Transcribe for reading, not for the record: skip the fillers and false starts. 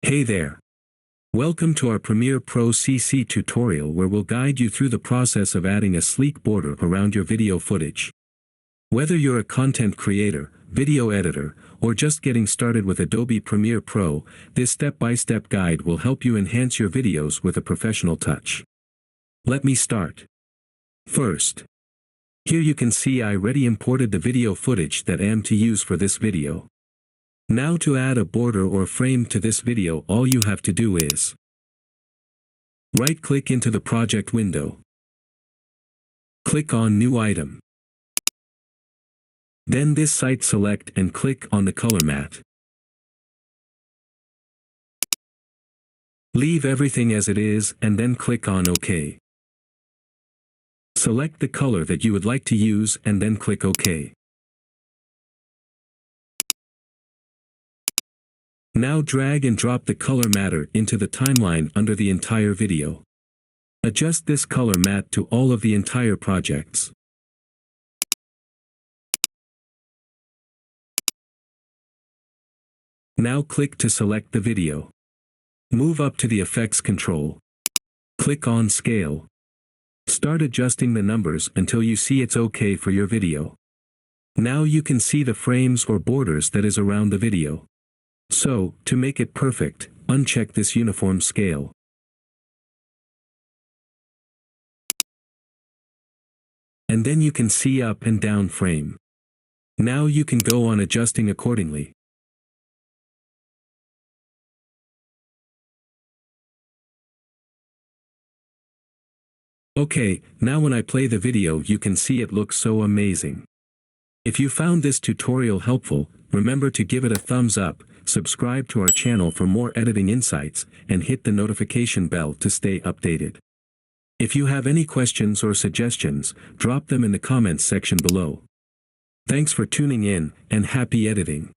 Hey there. Welcome to our Premiere Pro CC tutorial where we'll guide you through the process of adding a sleek border around your video footage. Whether you're a content creator, video editor, or just getting started with Adobe Premiere Pro, this step-by-step guide will help you enhance your videos with a professional touch. Let me start. First, here you can see I already imported the video footage that I am to use for this video. Now to add a border or frame to this video, all you have to do is right-click into the project window. Click on New Item. Then this site select and click on the color matte. Leave everything as it is and then click on OK. Select the color that you would like to use and then click OK. Now drag and drop the color matter into the timeline under the entire video. Adjust this color matte to all of the entire projects. Now click to select the video. Move up to the effects control. Click on Scale. Start adjusting the numbers until you see it's okay for your video. Now you can see the frames or borders that is around the video. So, to make it perfect, uncheck this uniform scale. And then you can see up and down frame. Now you can go on adjusting accordingly. Okay, now when I play the video you can see it looks so amazing. If you found this tutorial helpful, remember to give it a thumbs up, subscribe to our channel for more editing insights, and hit the notification bell to stay updated. If you have any questions or suggestions, drop them in the comments section below. Thanks for tuning in, and happy editing.